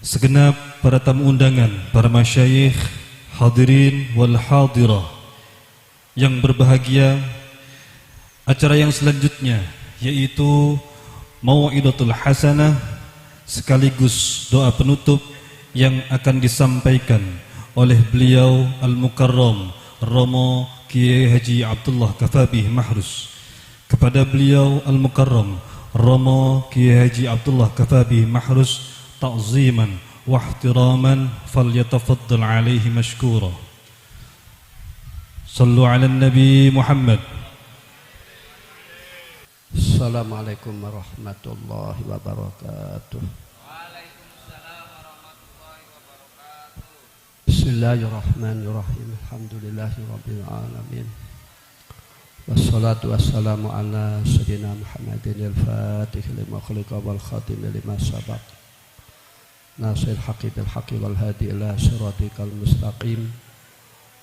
segenap para tamu undangan, para masyayikh, hadirin wal hadirah yang berbahagia, acara yang selanjutnya yaitu Mau'idatul Hasanah sekaligus doa penutup yang akan disampaikan oleh beliau Al-Mukarram Romo Kiai Haji Abdullah Kafabi Mahrus. Kepada beliau Al-Mukarram Romo Kiai Haji Abdullah Kafabi Mahrus ta'ziman wa ihtiraman falyatafaddal alaihi mashkura. Sallu ala Nabi Muhammad. Assalamualaikum warahmatullahi wabarakatuh. Waalaikumsalam warahmatullahi wabarakatuh. Bismillahirrahmanirrahim. Alhamdulillahi rabbil alamin. Wassalatu wassalamu ala sayyidina Muhammadin al-fatih lima khuliqa wal khatim lima sabaq. Nasir haqqi bil haqqi wal hadi ila siratikal mustaqim.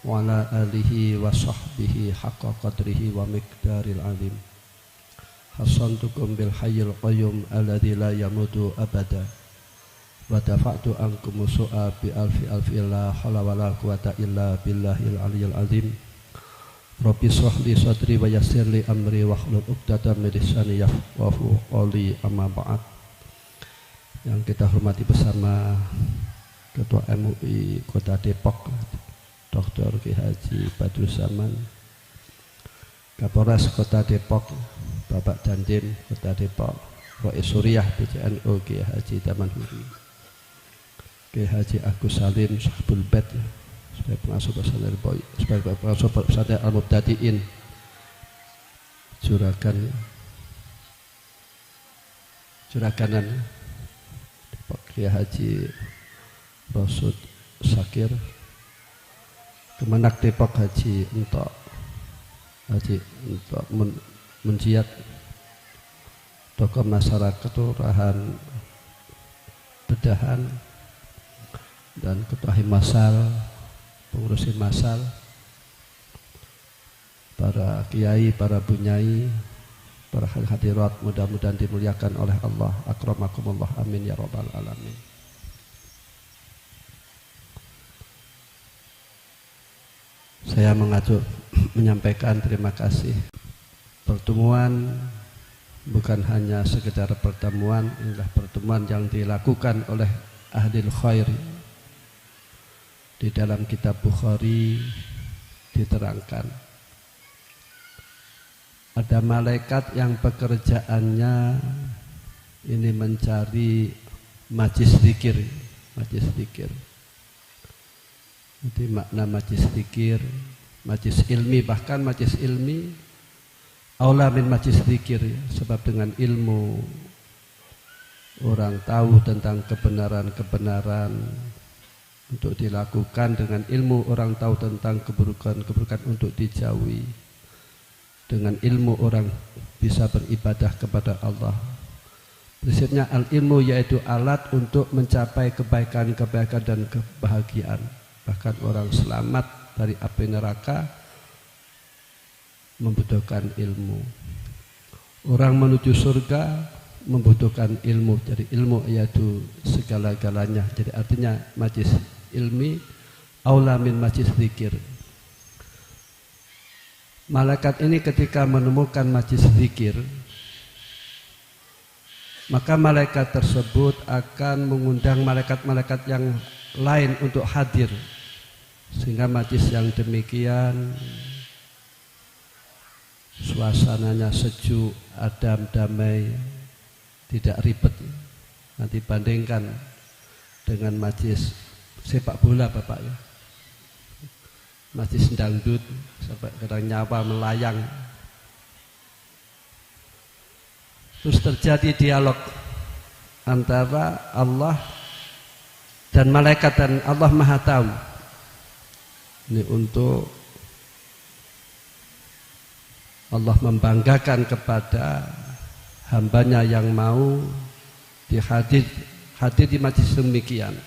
Wa ala alihi wa sahbihi haqqa qadrihi wa miqdaril azim. Hasantukum bil hayyil qayyum alladzi la yamutu abada. Wa dafa'tu ankum su'a bi alfi la haula wala quwata illa billahil aliyyil azim. Rabbi shrah li sadri wa yassir li amri wahlul 'uqdatam min lisani yafqahu qawli, amma ba'd. Yang kita hormati bersama Ketua MUI Kota Depok Dr. Kiai Haji Badrussaman, Kapolres Kota Depok Bapak Dandim Kota Depok, Rois Suriah PCNU Kiai Haji Tamanhuri, Kiai Haji Agus Salim Sahbul Bed sebagai pengasuh pesantren Boy, sebagai pengasuh pesantren Al-Mubtadiin, Juraganan Depok Kiai Haji Rasul Sakir, Kemenak Depok Haji Entok Menjiat, tokoh masyarakat Kelurahan Bedahan, dan ketua Himasal, pengurus Himasal, para kiai, para bunyai, para hadirat, mudah-mudahan dimuliakan oleh Allah. Akramakumullah, amin ya rabbal alamin. Saya menyampaikan terima kasih. Pertemuan bukan hanya sekedar pertemuan, inilah pertemuan yang dilakukan oleh ahlul khair. Di dalam kitab Bukhari diterangkan ada malaikat yang pekerjaannya ini mencari majlis zikir. Jadi makna majlis zikir, majlis ilmi, bahkan majlis ilmi aula min majlis zikir, ya. Sebab dengan ilmu orang tahu tentang kebenaran-kebenaran untuk dilakukan, dengan ilmu orang tahu tentang keburukan-keburukan untuk dijauhi, dengan ilmu orang bisa beribadah kepada Allah. Prinsipnya al-ilmu yaitu alat untuk mencapai kebaikan-kebaikan dan kebahagiaan. Bahkan orang selamat dari api neraka membutuhkan ilmu. Orang menuju surga membutuhkan ilmu. Jadi ilmu yaitu segala-galanya. Jadi artinya majlis ilmi aula min majlis zikir. Malaikat ini ketika menemukan majlis zikir, maka malaikat tersebut akan mengundang malaikat-malaikat yang lain untuk hadir, sehingga majlis yang demikian suasananya sejuk, adem, damai, tidak ribet. Nanti bandingkan dengan majlis sepak bola Bapak ya, majlis dangdut sampai kadang nyawa melayang. Terus terjadi dialog antara Allah dan malaikat, dan Allah Maha Tahu. Ini untuk Allah membanggakan kepada hambanya yang mau hadir di majlis demikian.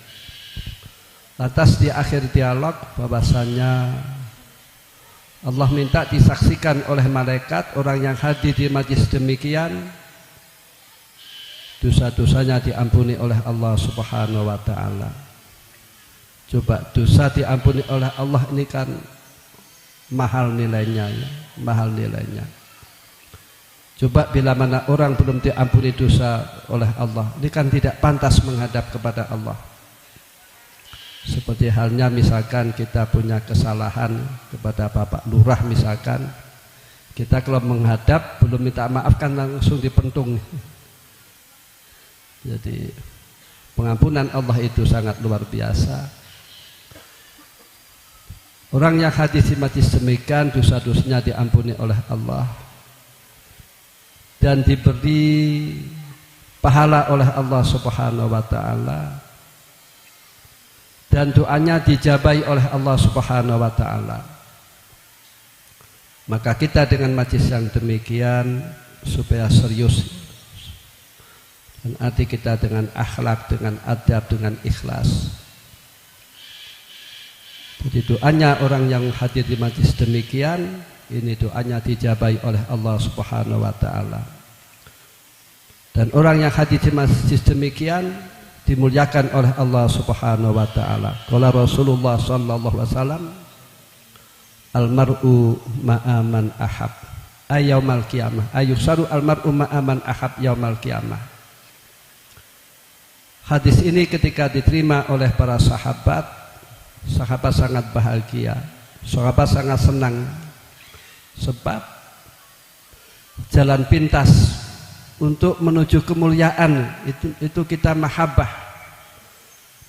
Lantas di akhir dialog bahwasanya Allah minta disaksikan oleh malaikat orang yang hadir di majlis demikian dosa-dosanya diampuni oleh Allah Subhanahu wa taala. Coba dosa diampuni oleh Allah ini kan mahal nilainya ya, mahal nilainya. Coba bila mana orang belum diampuni dosa oleh Allah, ini kan tidak pantas menghadap kepada Allah. Seperti halnya misalkan kita punya kesalahan kepada Bapak Lurah misalkan, kita kalau menghadap belum minta maaf kan langsung dipentung. Jadi pengampunan Allah itu sangat luar biasa. Orang yang hadis majlis demikian dosa-dosanya diampuni oleh Allah dan diberi pahala oleh Allah Subhanahu wa taala, dan doanya dijabahi oleh Allah Subhanahu wa taala. Maka kita dengan majlis yang demikian supaya serius dan hati kita dengan akhlak, dengan adab, dengan ikhlas. Jadi doanya orang yang hadir di majlis demikian, ini doanya dijabahi oleh Allah Subhanahu wa taala. Dan orang yang hadir di majlis demikian dimuliakan oleh Allah Subhanahu wa taala. Qala Rasulullah sallallahu alaihi wasallam, al-mar'u ma'a man ahab ayyaumal qiyamah ayyusaru al-mar'u ma'a man ahab yaumal qiyamah. Hadis ini ketika diterima oleh para sahabat, sahabat sangat bahagia, sahabat sangat senang, sebab jalan pintas untuk menuju kemuliaan itu kita mahabbah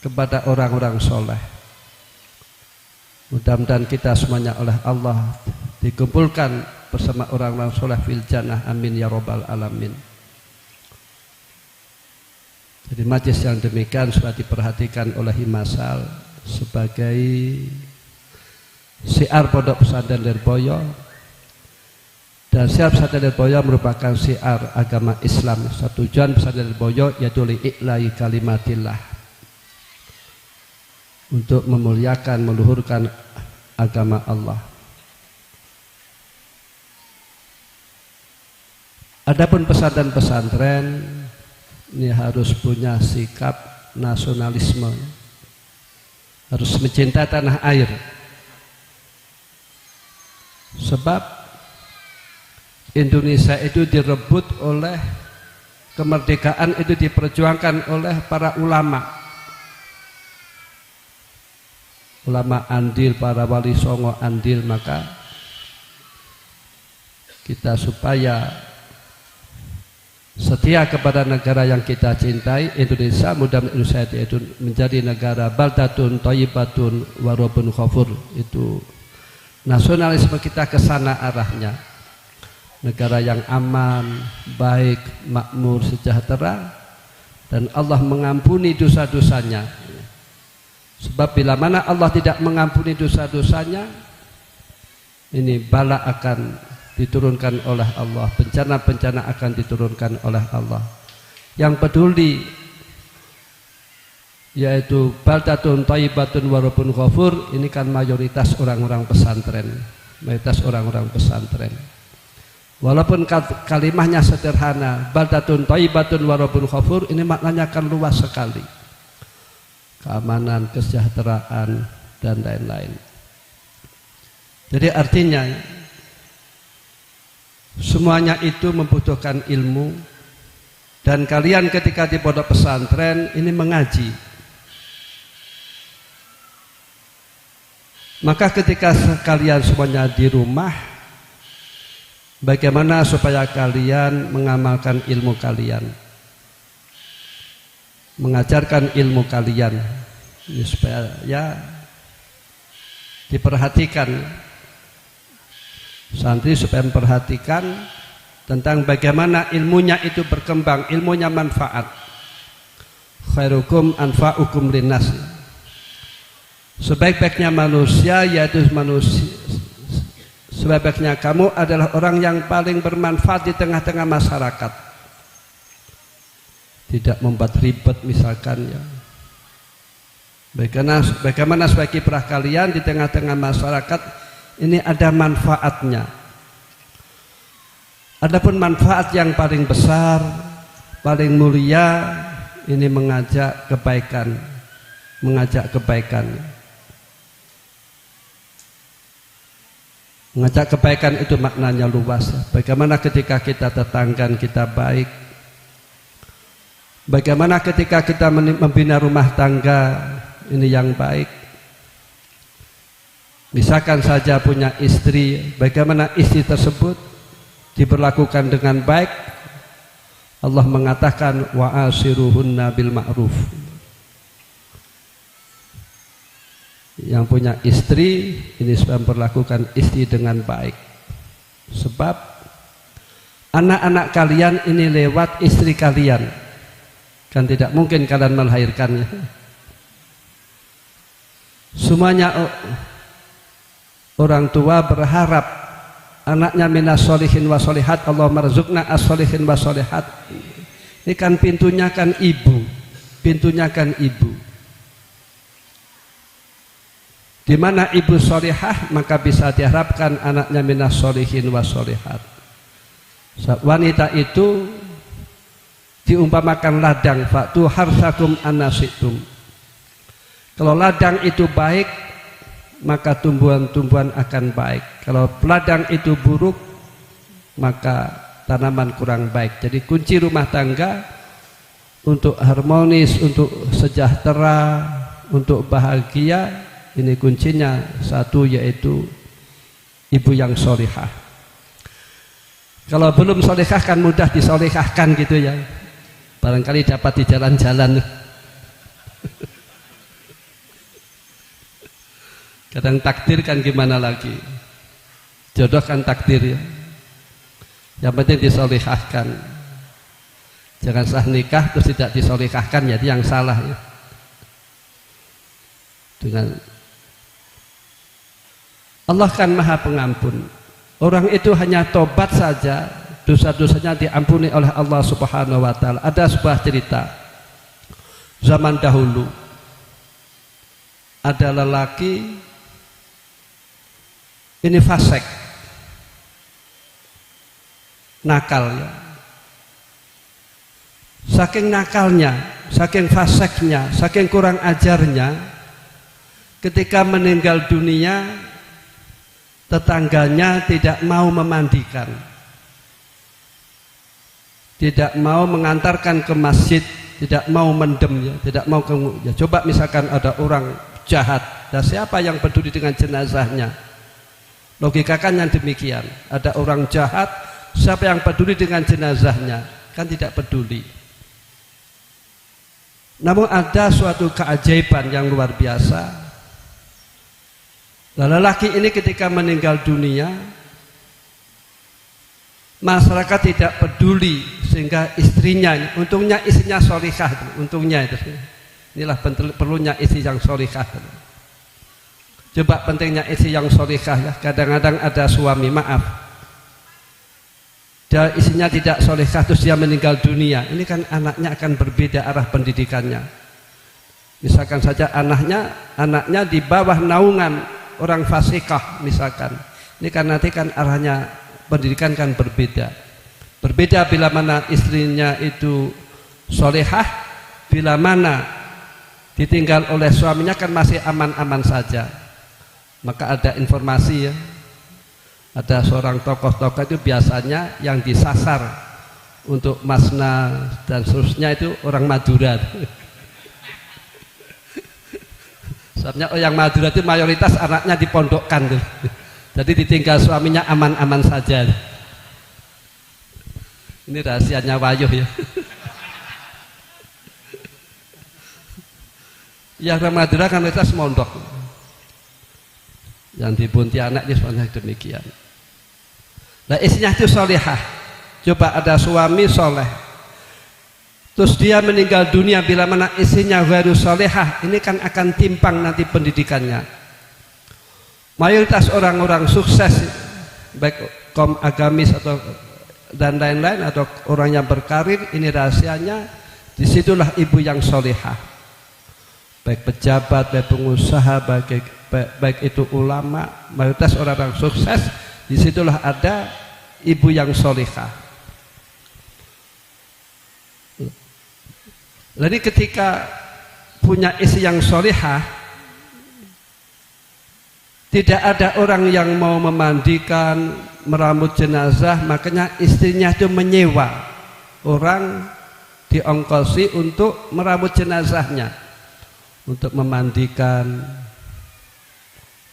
kepada orang-orang soleh. Mudah-mudahan kita semuanya oleh Allah dikumpulkan bersama orang-orang soleh fil jannah, amin ya rabbal alamin. Jadi majlis yang demikian sudah diperhatikan oleh Himasal sebagai syiar Pondok Pesantren Lirboyo, dan syiar Pesantren Lirboyo merupakan syiar agama Islam. Tujuan Pesantren Lirboyo yaitu li'i'lai kalimatillah, untuk memuliakan, meluhurkan agama Allah. Adapun pesantren-pesantren ini harus punya sikap nasionalisme, harus mencintai tanah air. Sebab Indonesia itu direbut oleh kemerdekaan, itu diperjuangkan oleh para ulama. Ulama andil, para wali songo andil, maka kita supaya setia kepada negara yang kita cintai, Indonesia, mudah-mudahan Indonesia itu menjadi negara baldatun thayyibatun wa rabbun ghafur. Itu nasionalisme kita ke sana arahnya. Negara yang aman, baik, makmur, sejahtera, dan Allah mengampuni dosa-dosanya. Sebab bila mana Allah tidak mengampuni dosa-dosanya, ini bala akan diturunkan oleh Allah, bencana-bencana akan diturunkan oleh Allah. Yang peduli yaitu baldatun thayyibatun wa rabbun ghafur, ini kan mayoritas orang-orang pesantren, mayoritas orang-orang pesantren. Walaupun kalimahnya sederhana, baldatun thayyibatun wa rabbun ghafur, ini maknanya kan luas sekali. Keamanan, kesejahteraan, dan lain-lain. Jadi artinya semuanya itu membutuhkan ilmu, dan kalian ketika di pondok pesantren ini mengaji. Maka ketika kalian semuanya di rumah, bagaimana supaya kalian mengamalkan ilmu kalian, mengajarkan ilmu kalian, ya, supaya ya diperhatikan. Santri supaya memperhatikan tentang bagaimana ilmunya itu berkembang, ilmunya manfaat. Khairukum anfa'ukum linnas. Sebaik-baiknya manusia yaitu manusia, sebaik-baiknya kamu adalah orang yang paling bermanfaat di tengah-tengah masyarakat. Tidak membuat ribet misalkan ya. Bagaimana supaya kiprah kalian di tengah-tengah masyarakat ini ada manfaatnya. Adapun manfaat yang paling besar paling mulia ini mengajak kebaikan, mengajak kebaikan. Mengajak kebaikan itu maknanya luas. Bagaimana ketika kita tetanggan kita baik, bagaimana ketika kita membina rumah tangga ini yang baik. Misalkan saja punya istri, bagaimana istri tersebut diperlakukan dengan baik. Allah mengatakan wa asiruhunna bil ma'ruf. Yang punya istri ini sudah memperlakukan istri dengan baik. Sebab anak-anak kalian ini lewat istri kalian. Kan tidak mungkin kalian melahirkannya. Semuanya orang tua berharap anaknya minas solihin wa solihat, Allah marzukna as solihin wa solihat. Ini kan pintunya kan ibu, pintunya kan ibu. Di mana ibu solihah maka bisa diharapkan anaknya minas solihin wa solihat. Wanita itu diumpamakan ladang, fa'tu harsakum anasitum. Kalau ladang itu baik, maka tumbuhan-tumbuhan akan baik. Kalau ladang itu buruk, maka tanaman kurang baik. Jadi kunci rumah tangga untuk harmonis, untuk sejahtera, untuk bahagia, ini kuncinya satu, yaitu ibu yang solihah. Kalau belum solihah kan mudah disolihahkan gitu ya. Barangkali dapat di jalan-jalan. Kadang takdir kan gimana lagi. Jodoh kan takdir ya. Yang penting disolihahkan. Jangan sah nikah terus tidak disolihahkan, jadi yang salah ya. Dengan Allah kan maha pengampun. Orang itu hanya tobat saja, dosa-dosanya diampuni oleh Allah Subhanahu wa ta'ala. Ada sebuah cerita zaman dahulu, ada lelaki ini fasik, nakal ya. Saking nakalnya, saking fasiknya, saking kurang ajarnya, ketika meninggal dunia tetangganya tidak mau memandikan, tidak mau mengantarkan ke masjid, tidak mau mendem ya, tidak mau ke ya. Coba misalkan ada orang jahat, dan siapa yang peduli dengan jenazahnya? Logikakan yang demikian. Ada orang jahat, siapa yang peduli dengan jenazahnya? Kan tidak peduli. Namun ada suatu keajaiban yang luar biasa. Lelaki ini ketika meninggal dunia, masyarakat tidak peduli, sehingga istrinya, untungnya istrinya solihah, untungnya itu. Inilah perlunya istri yang solihah. Coba pentingnya istri yang solihah ya. Kadang-kadang ada suami, maaf, dia istrinya tidak solihah terus dia meninggal dunia, ini kan anaknya akan berbeda arah pendidikannya. Misalkan saja anaknya di bawah naungan orang fasikah misalkan, ini kan nanti kan arahnya pendidikan kan berbeda. Berbeda bila mana istrinya itu solehah, bila mana ditinggal oleh suaminya kan masih aman-aman saja. Maka ada informasi ya, ada seorang tokoh-tokoh itu biasanya yang disasar untuk masna dan seterusnya itu orang Madura. Soalnya yang Madura itu mayoritas anaknya dipondokkan tuh. Jadi ditinggal suaminya aman-aman saja. Ini rahasianya Wayuh ya. Yang orang Madura kan mayoritas mondok. Yang di Pontianak ini sebenarnya demikian. Nah istrinya itu solihah. Coba ada suami soleh, terus dia meninggal dunia, bila mana istrinya harus solehah, ini kan akan timpang nanti pendidikannya. Mayoritas orang-orang sukses, baik kaum agamis atau dan lain-lain, atau orang yang berkarir, ini rahasianya disitulah ibu yang solehah. Baik pejabat, baik pengusaha, baik itu ulama, mayoritas orang-orang sukses, disitulah ada ibu yang solehah. Jadi ketika punya istri yang solihah, tidak ada orang yang mau memandikan, meramut jenazah, makanya istrinya itu menyewa orang diongkosi untuk meramut jenazahnya, untuk memandikan,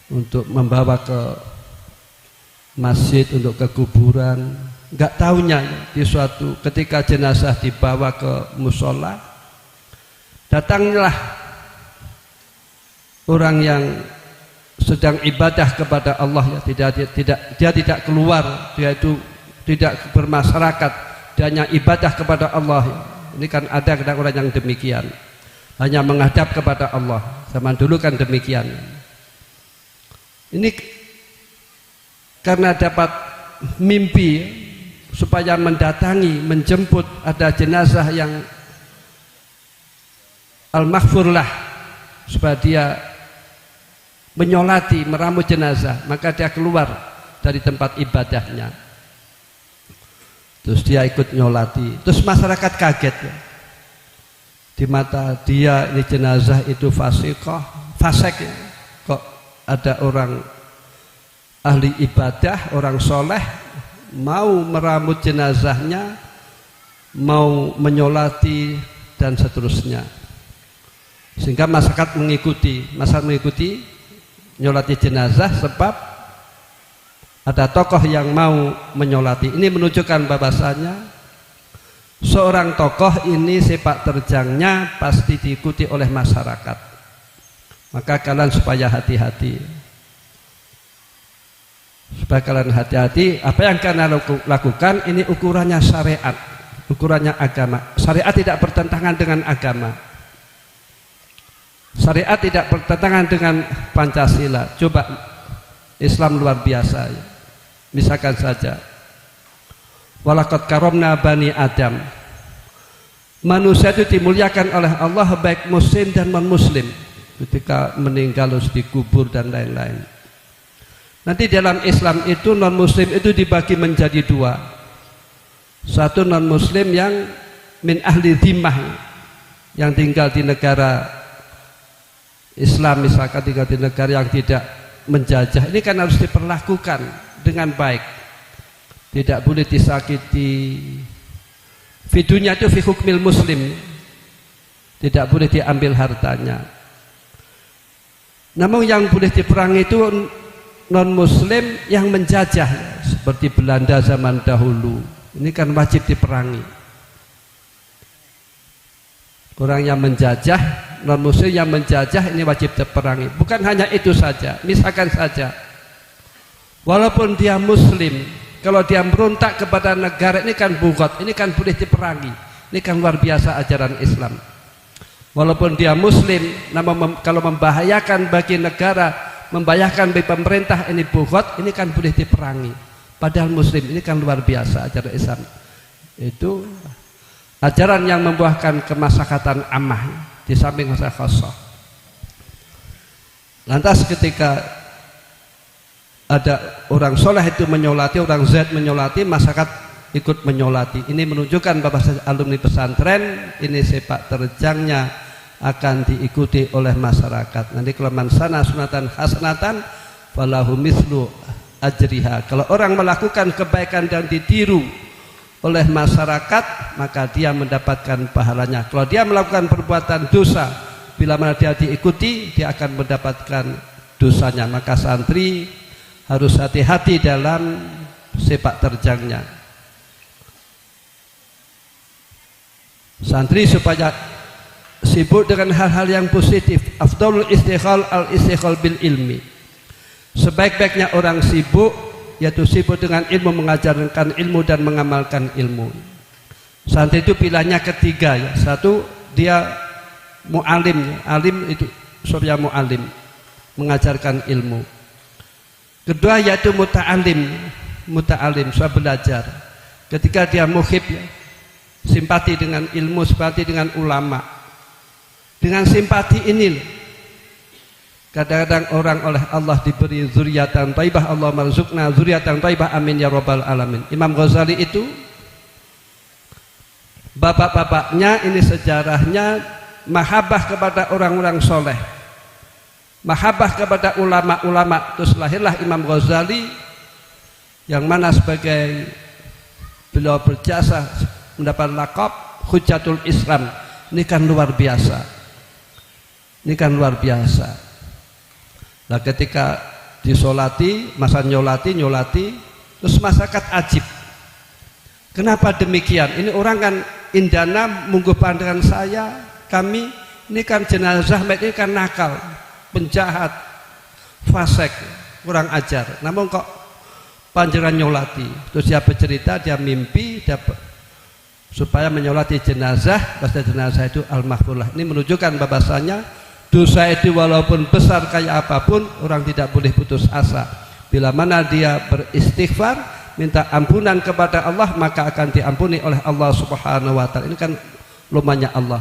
untuk membawa ke masjid, untuk ke kuburan. Enggak tahunya di suatu ketika jenazah dibawa ke musola, datanglah orang yang sedang ibadah kepada Allah, ya, dia tidak keluar, dia itu tidak bermasyarakat, dia hanya ibadah kepada Allah. Ya. Ini kan ada kadang orang yang demikian, hanya menghadap kepada Allah. Zaman dulu kan demikian. Ini karena dapat mimpi supaya mendatangi, menjemput ada jenazah yang al-maghfurlah, supaya dia menyolati, meramut jenazah, maka dia keluar dari tempat ibadahnya, terus dia ikut nyolati. Terus masyarakat kaget, ya. Di mata dia ini jenazah itu fasik, ya. Kok ada orang ahli ibadah, orang soleh mau meramut jenazahnya, mau menyolati dan seterusnya, sehingga masyarakat mengikuti nyolati jenazah sebab ada tokoh yang mau menyolati. Ini menunjukkan bahwasanya seorang tokoh ini sepak terjangnya pasti diikuti oleh masyarakat. Maka kalian supaya hati-hati. Supaya kalian hati-hati, apa yang kalian lakukan ini ukurannya syariat, ukurannya agama. Syariat tidak bertentangan dengan agama. Syariat tidak bertentangan dengan Pancasila. Coba Islam luar biasa, ya. Misalkan saja walaqad karomna bani Adam, manusia itu dimuliakan oleh Allah baik muslim dan non muslim, ketika meninggal harus dikubur dan lain-lain. Nanti dalam Islam itu non muslim itu dibagi menjadi dua. Satu non muslim yang min ahli dhimmah, yang tinggal di negara Islam, misalkan tinggal di negara yang tidak menjajah, ini kan harus diperlakukan dengan baik, tidak boleh disakiti. Fidunya itu fi hukmil muslim, tidak boleh diambil hartanya. Namun yang boleh diperangi itu non muslim yang menjajah, seperti Belanda zaman dahulu, ini kan wajib diperangi. Orang yang menjajah, non muslim yang menjajah ini wajib diperangi. Bukan hanya itu saja, misalkan saja walaupun dia muslim, kalau dia memberontak kepada negara, ini kan bughat, ini kan boleh diperangi. Ini kan luar biasa ajaran Islam. Walaupun dia muslim, namun kalau membahayakan bagi negara, membahayakan bagi pemerintah, ini bughat, ini kan boleh diperangi. Padahal muslim, ini kan luar biasa ajaran Islam. Itu ajaran yang membuahkan kemaslahatan ammah di samping masalah khassah. Lantas ketika ada orang soleh itu menyolati, orang Z menyolati, masyarakat ikut menyolati. Ini menunjukkan bahwa alumni pesantren ini sepak terjangnya akan diikuti oleh masyarakat. Nanti kalau man sana sunatan hasanatan falahu mislu ajriha. Kalau orang melakukan kebaikan dan ditiru oleh masyarakat, maka dia mendapatkan pahalanya. Kalau dia melakukan perbuatan dosa, bila mana dia diikuti, dia akan mendapatkan dosanya. Maka santri harus hati-hati dalam sepak terjangnya. Santri supaya sibuk dengan hal-hal yang positif. Afdalul istighal al-istighal bil ilmi. Sebaik-baiknya orang sibuk yaitu sibuk dengan ilmu, mengajarkan ilmu dan mengamalkan ilmu. Santri itu pilihannya ketiga, ya. Satu, dia mu'alim, alim itu surya mu'alim, mengajarkan ilmu. Kedua yaitu muta'alim, sudah belajar. Ketika dia muhib, ya, simpati dengan ilmu, simpati dengan ulama. Dengan simpati ini kadang-kadang orang oleh Allah diberi zuriatan thayyibah, Allah marzuqna zuriatan thayyibah, amin ya rabbal alamin. Imam Ghazali itu Bapak-bapaknya ini sejarahnya mahabbah kepada orang-orang soleh, mahabbah kepada ulama-ulama. Terus lahirlah Imam Ghazali yang mana sebagai beliau berjasa mendapat lakab Hujjatul Islam. Ini kan luar biasa. Ini kan luar biasa. Nah, ketika disolati, masa nyolati, terus masyarakat ajib. Kenapa demikian? Ini orang kan indana munggu pandangan saya, kami ini kan jenazah, ini kan nakal, penjahat, fasik, kurang ajar. Namun kok panjenengan nyolati? Terus dia bercerita, dia mimpi, supaya menyolati jenazah. Bahasa jenazah itu al-mahfulah. Ini menunjukkan bahwasanya dosa itu walaupun besar kayak apapun, orang tidak boleh putus asa. Bila mana dia beristighfar, minta ampunan kepada Allah, maka akan diampuni oleh Allah Subhanahu wa taala. Ini kan lumanya Allah.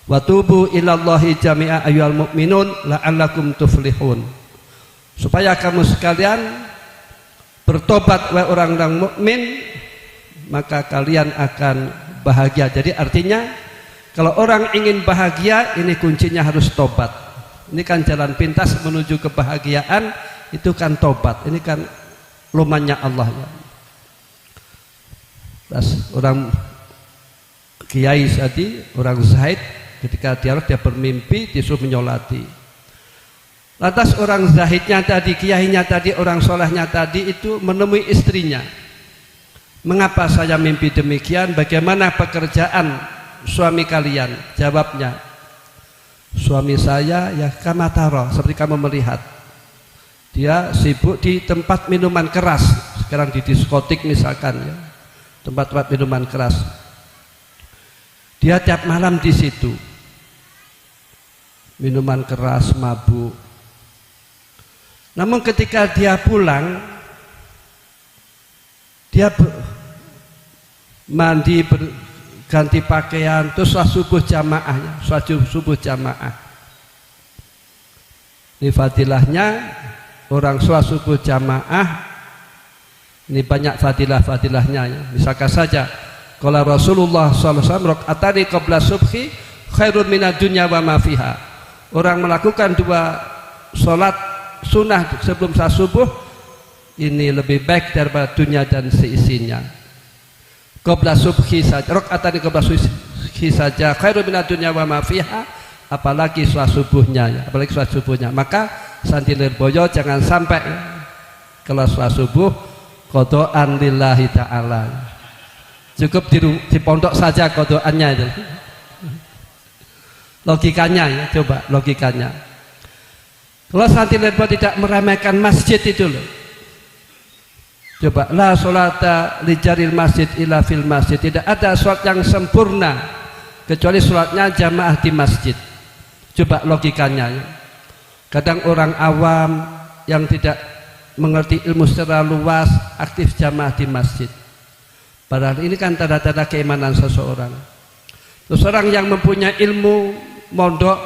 Wa tubu ilallahi jami'a ayyuhal mu'minun la'allakum tuflihun. Supaya kamu sekalian bertobat wahai orang-orang mukmin, maka kalian akan bahagia. Jadi artinya kalau orang ingin bahagia, ini kuncinya harus tobat. Ini kan jalan pintas menuju kebahagiaan, itu kan tobat. Ini kan lumanya Allah ya. Terus orang kiai tadi, orang Zaid, ketika dia bermimpi disuruh menyolati. Lantas orang zahidnya tadi, kiainya tadi, orang solehnya tadi itu menemui istrinya. Mengapa saya mimpi demikian? Bagaimana pekerjaan suami kalian? Jawabnya, suami saya ya kamataro, seperti kamu melihat. Dia sibuk di tempat minuman keras. Sekarang di diskotik misalkan ya, tempat-tempat minuman keras. Dia tiap malam di situ, minuman keras, mabuk. Namun ketika dia pulang, dia mandi, ganti pakaian, terus sholat subuh jamaah, sholat subuh jamaah. Ini fadilahnya orang sholat subuh jamaah. Ini banyak fadilah-fadilahnya ya. Misalkan saja kalau Rasulullah SAW rakaatani qabla subhi khairun minad dunya wa ma fiha. Orang melakukan 2 sholat sunnah sebelum salat subuh ini lebih baik daripada dunia dan seisinya. Qabla subhi saja, rakaatani qabla subhi saja khairun minad dunya wa ma fiha, apalagi sholat subuhnya ya, apalagi sholat subuhnya. Maka Santi Lirboyo jangan sampai kalau sholat subuh qodaan lillahi ta'ala, cukup di pondok saja kodoannya itu. Logikanya ya, coba logikanya. Kalau Santi Lirboyo tidak meremehkan masjid itu loh. Coba la sholata li jaril masjid illa fil masjid. Tidak ada sholat yang sempurna kecuali sholatnya jamaah di masjid. Coba logikanya ya. Kadang orang awam yang tidak mengerti ilmu secara luas aktif jamaah di masjid. Padahal ini kan tanda-tanda keimanan seseorang. Terus orang yang mempunyai ilmu mondok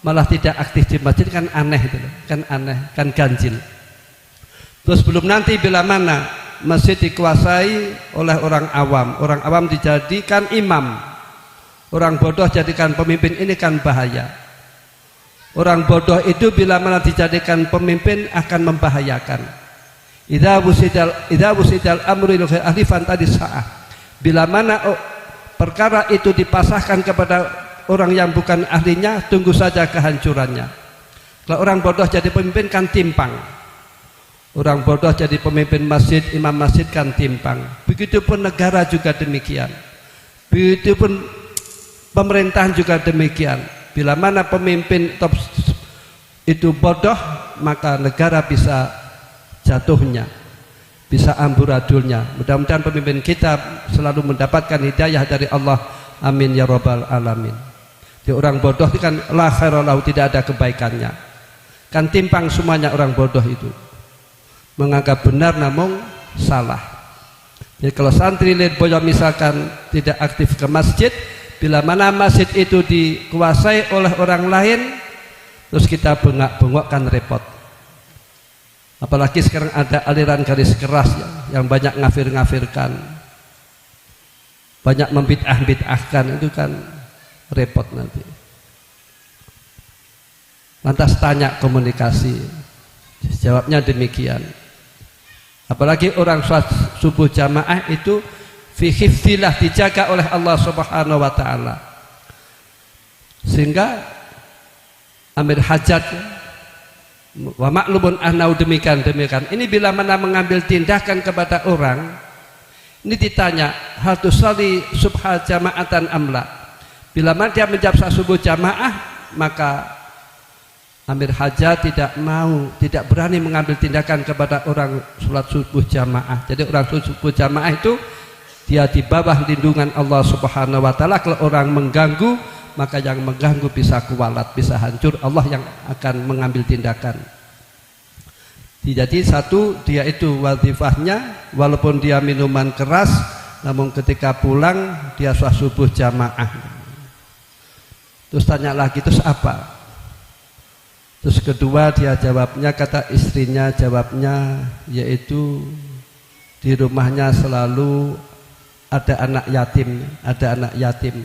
malah tidak aktif di masjid, kan aneh itu, kan aneh, kan ganjil. Terus belum nanti bila mana masjid dikuasai oleh orang awam dijadikan imam, orang bodoh jadikan pemimpin, ini kan bahaya. Orang bodoh itu bila mana dijadikan pemimpin akan membahayakan. Idza wusidal amru ila ahli fantadi sa'ah. Bila mana perkara itu dipasahkan kepada orang yang bukan ahlinya, tunggu saja kehancurannya. Kalau orang bodoh jadi pemimpin kan timpang. Orang bodoh jadi pemimpin masjid, imam masjid kan timpang. Begitupun negara juga demikian. Begitupun pemerintahan juga demikian. Bila mana pemimpin top itu bodoh, maka negara bisa jatuhnya, bisa amburadulnya. Mudah-mudahan pemimpin kita selalu mendapatkan hidayah dari Allah. Amin ya rabbal alamin. Di orang bodoh itu kan la khairolahu, tidak ada kebaikannya. Kan timpang semuanya orang bodoh itu. Menganggap benar namun salah. Jadi kalau santri Lirboyo misalkan tidak aktif ke masjid, bila mana masjid itu dikuasai oleh orang lain, terus kita bengok-bengok kan repot. Apalagi sekarang ada aliran garis keras yang banyak ngafir-ngafirkan. banyak membid'ah-bid'ahkan, itu kan repot nanti. Lantas tanya komunikasi, jawabnya demikian. Apalagi orang sholat subuh jamaah itu fi hifdzillah, dijaga oleh Allah Subhanahu wa taala. Sehingga amir hajat wa ma'lumun anau demikian. Ini bila mana mengambil tindakan kepada orang, ini ditanya hal tusalli subha jama'atan amla. Bila mana dia menjawab subuh jamaah, maka amir hajat tidak berani mengambil tindakan kepada orang sholat subuh jamaah. Jadi orang subuh jamaah itu dia di bawah lindungan Allah Subhanahu wa taala. Kalau orang mengganggu, maka yang mengganggu bisa kualat, bisa hancur. Allah yang akan mengambil tindakan. Jadi satu, dia itu wazifahnya walaupun dia minuman keras, namun ketika pulang dia sholat subuh jamaah. Terus tanya lagi, terus apa? Terus kedua dia jawabnya, kata istrinya jawabnya, yaitu di rumahnya selalu ada anak yatim.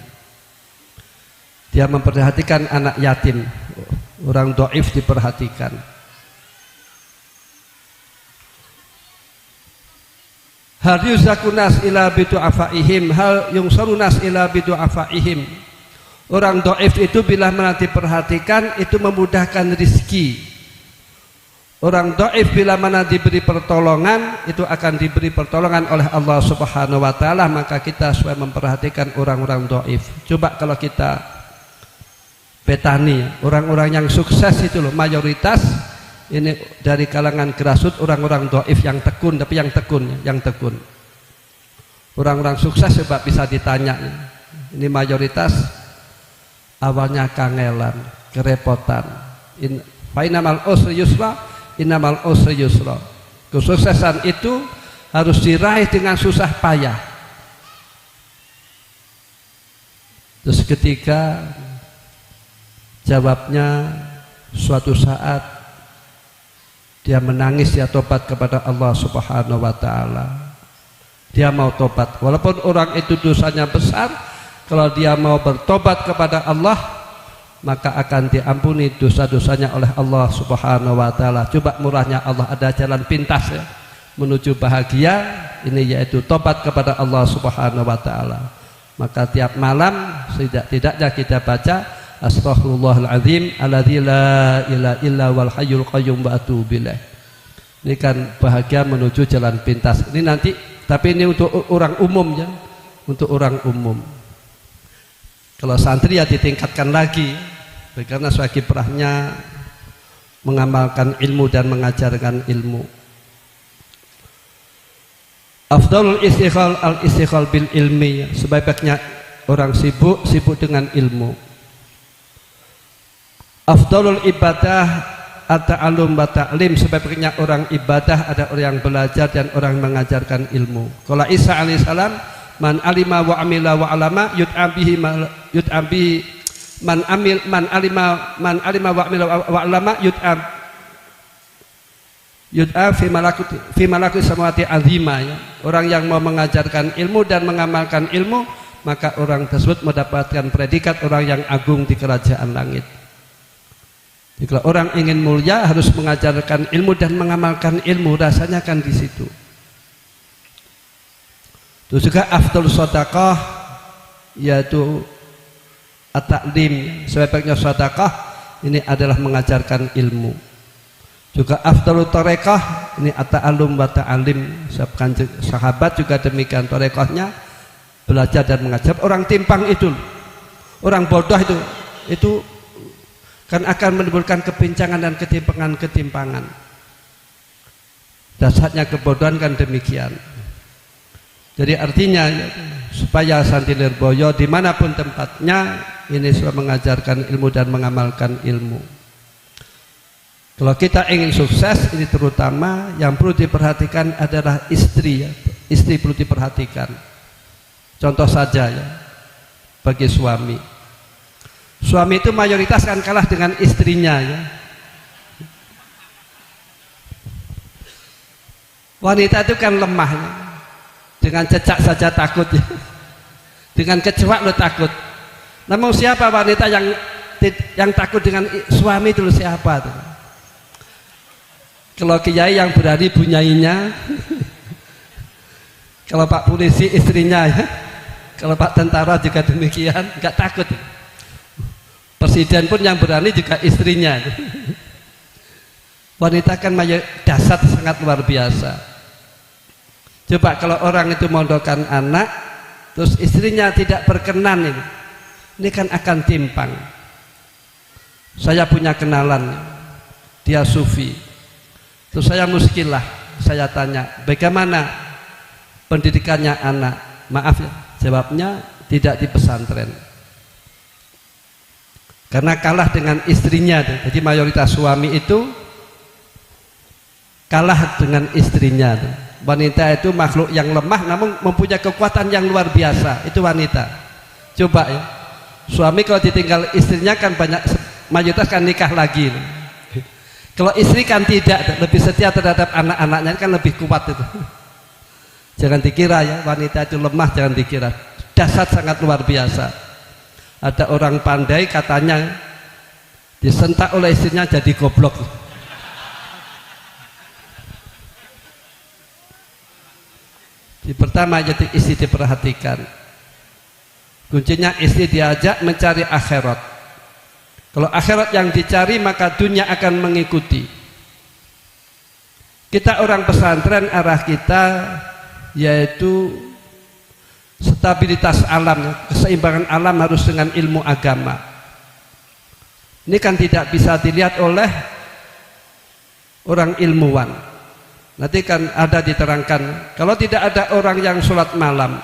Dia memperhatikan anak yatim, orang dhaif diperhatikan. Hal yuzakunas ila bidu'afaihim, hal yungsarunas ila bidu'afaihim. Orang dhaif itu bila mana diperhatikan itu memudahkan rizki. Orang dhaif bila mana diberi pertolongan itu akan diberi pertolongan oleh Allah Subhanahu wa taala. Maka kita supaya memperhatikan orang-orang dhaif. Coba kalau kita petani, orang-orang yang sukses itu loh, mayoritas ini dari kalangan grassroots, orang-orang dhaif yang tekun, tapi yang tekun. Orang-orang sukses coba bisa ditanya, ini mayoritas awalnya kangelan, kerepotan. Fainamal usri yusra, innamal usri yusra. Kesuksesan itu harus diraih dengan susah payah. Terus ketika jawabnya, suatu saat dia menangis, dia tobat kepada Allah Subhanahu wa taala. Dia mau tobat walaupun orang itu dosanya besar. Kalau dia mau bertobat kepada Allah, maka akan diampuni dosa-dosanya oleh Allah Subhanahu wa taala. Coba murahnya Allah, ada jalan pintas ya menuju bahagia, ini yaitu tobat kepada Allah Subhanahu wa taala. Maka tiap malam tidak-tidaknya kita baca astaghfirullahaladzim alladzi la ilaha illa wal hayyul qayyum wa atubu ilaih. Ini kan bahagia menuju jalan pintas. Ini nanti, tapi ini untuk orang umum ya, untuk orang umum. Kalau santri ya ditingkatkan lagi, karena sebagai kiprahnya mengamalkan ilmu dan mengajarkan ilmu. Afdalul istighal al-istighal bil ilmi, sebaik-baiknya orang sibuk dengan ilmu. Afdalul ibadah at-ta'allum wa ta'lim, sebaik-baiknya orang ibadah ada orang yang belajar dan orang mengajarkan ilmu. Qala Isa alaihissalam, man alima wa amila wa alama yud'am bihi man alima wa amila wa alama yud'am fi malakut samawati azima ya. Orang yang mau mengajarkan ilmu dan mengamalkan ilmu, maka orang tersebut mendapatkan predikat orang yang agung di kerajaan langit. Jadi kalau orang ingin mulia harus mengajarkan ilmu dan mengamalkan ilmu, rasanya kan di situ. Terus juga afdal sedekah yaitu at-ta'lim, sebaik-baiknya sedekah ini adalah mengajarkan ilmu. Juga afdalu tarekah ini at-ta'allum wa ta'alim, sahabat juga demikian, tarekahnya belajar dan mengajar. Orang timpang itu, orang bodoh itu kan akan menimbulkan kebincangan dan ketimpangan. Dasarnya kebodohan kan demikian. Jadi artinya supaya Santri Lirboyo dimanapun tempatnya ini sudah mengajarkan ilmu dan mengamalkan ilmu. Kalau kita ingin sukses, ini terutama yang perlu diperhatikan adalah istri ya. Istri perlu diperhatikan. Contoh saja ya, bagi suami. Suami itu mayoritas kan kalah dengan istrinya ya. Wanita itu kan lemah ya. Dengan cecak saja takut ya. Dengan kecoa lo takut. Namun siapa wanita yang takut dengan suami itu siapa tuh? Kalau kiai yang berani bunyainya, kalau Pak polisi istrinya ya, kalau Pak tentara juga demikian, nggak takut. Presiden pun yang berani juga istrinya. Wanita kan dasar sangat luar biasa. Coba kalau orang itu mondokkan anak, terus istrinya tidak berkenan ini kan akan timpang. Saya punya kenalan, dia sufi. Terus saya muskilah, saya tanya, bagaimana pendidikannya anak? Maaf ya, jawabnya tidak di pesantren. Karena kalah dengan istrinya. Jadi mayoritas suami itu kalah dengan istrinya. Wanita itu makhluk yang lemah namun mempunyai kekuatan yang luar biasa. Itu wanita. Coba ya, suami kalau ditinggal istrinya kan banyak, mayoritas kan nikah lagi. Kalau istri kan tidak, lebih setia terhadap anak-anaknya kan lebih kuat itu. Jangan dikira ya wanita itu lemah, jangan dikira. Dasar sangat luar biasa. Ada orang pandai katanya disentak oleh istrinya jadi goblok. Pertama jadi istri diperhatikan. Kuncinya istri diajak mencari akhirat. Kalau akhirat yang dicari maka dunia akan mengikuti. Kita orang pesantren arah kita yaitu stabilitas alam, keseimbangan alam harus dengan ilmu agama. Ini kan tidak bisa dilihat oleh orang ilmuwan. Nanti kan ada diterangkan, kalau tidak ada orang yang sholat malam,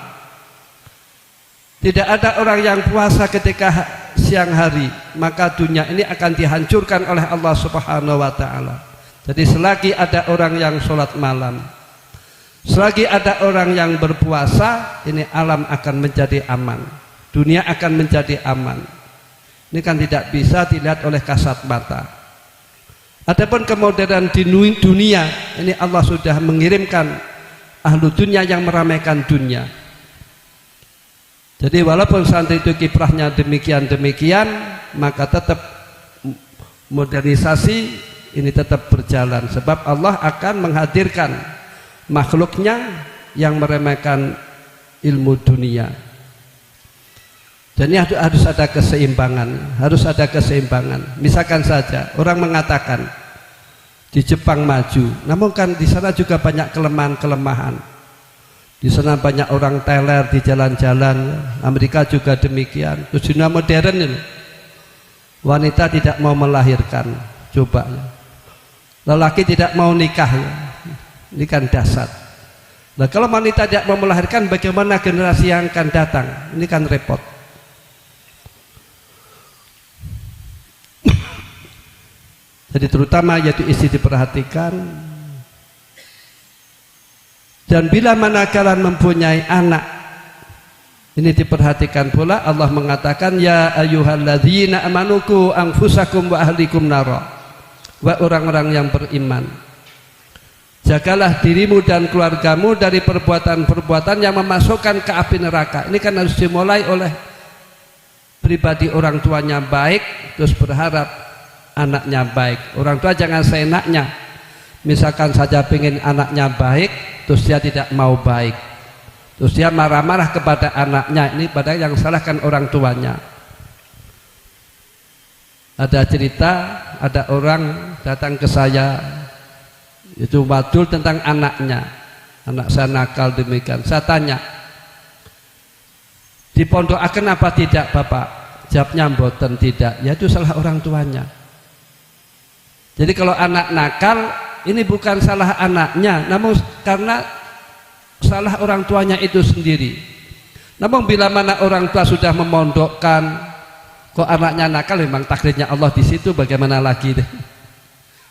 tidak ada orang yang puasa ketika siang hari, maka dunia ini akan dihancurkan oleh Allah Subhanahu wa ta'ala. Jadi selagi ada orang yang sholat malam, selagi ada orang yang berpuasa, ini alam akan menjadi aman, dunia akan menjadi aman. Ini kan tidak bisa dilihat oleh kasat mata. Adapun kemodernan di dunia, ini Allah sudah mengirimkan ahlu dunia yang meramaikan dunia. Jadi walaupun santri itu kiprahnya demikian-demikian, maka tetap modernisasi ini tetap berjalan. Sebab Allah akan menghadirkan makhluknya yang meremehkan ilmu dunia. Dan ini harus ada keseimbangan, harus ada keseimbangan. Misalkan saja orang mengatakan di Jepang maju, namun kan di sana juga banyak kelemahan-kelemahan. Di sana banyak orang teler di jalan-jalan. Amerika juga demikian. Terus dunia modern ini, wanita tidak mau melahirkan, coba ya. Lelaki tidak mau nikah ya. Ini kan dasar. Nah kalau wanita tidak mau melahirkan, bagaimana generasi yang akan datang? Ini kan repot. Jadi terutama yaitu istri diperhatikan. Dan bila mana kalian mempunyai anak, ini diperhatikan pula. Allah mengatakan, ya ayyuhalladzina amanuku anfusakum wa ahlikum nara. Wa orang-orang yang beriman, jagalah dirimu dan keluargamu dari perbuatan-perbuatan yang memasukkan ke api neraka. Ini kan harus dimulai oleh pribadi orang tuanya baik, terus berharap anaknya baik. Orang tua jangan seenaknya. Misalkan saja pengen anaknya baik, terus dia tidak mau baik, terus dia marah-marah kepada anaknya. Ini padahal yang salahkan orang tuanya. Ada cerita, ada orang datang ke saya, itu wadul tentang anaknya. Anak saya nakal demikian. Saya tanya, dipondokaken apa tidak Bapak? Jawabnya mboten, tidak. Ya itu salah orang tuanya. Jadi kalau anak nakal, ini bukan salah anaknya, namun karena salah orang tuanya itu sendiri. Namun bila mana orang tua sudah memondokkan, kok anaknya nakal, memang takdirnya Allah di situ, bagaimana lagi deh.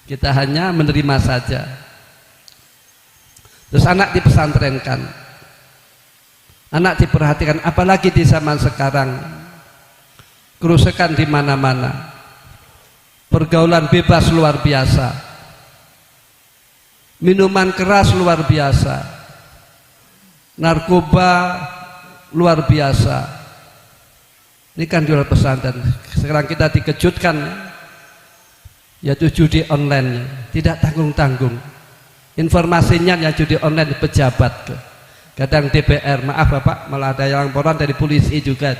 Kita hanya menerima saja. Terus anak dipesantrenkan, anak diperhatikan, apalagi di zaman sekarang, kerusakan di mana-mana, pergaulan bebas luar biasa, minuman keras luar biasa, narkoba luar biasa. Ini kan di luar pesantren. Sekarang kita dikejutkan, yaitu judi online, tidak tanggung-tanggung. Informasinya ya judi online pejabat, kadang DPR, maaf Bapak, malah ada yang laporan dari polisi juga,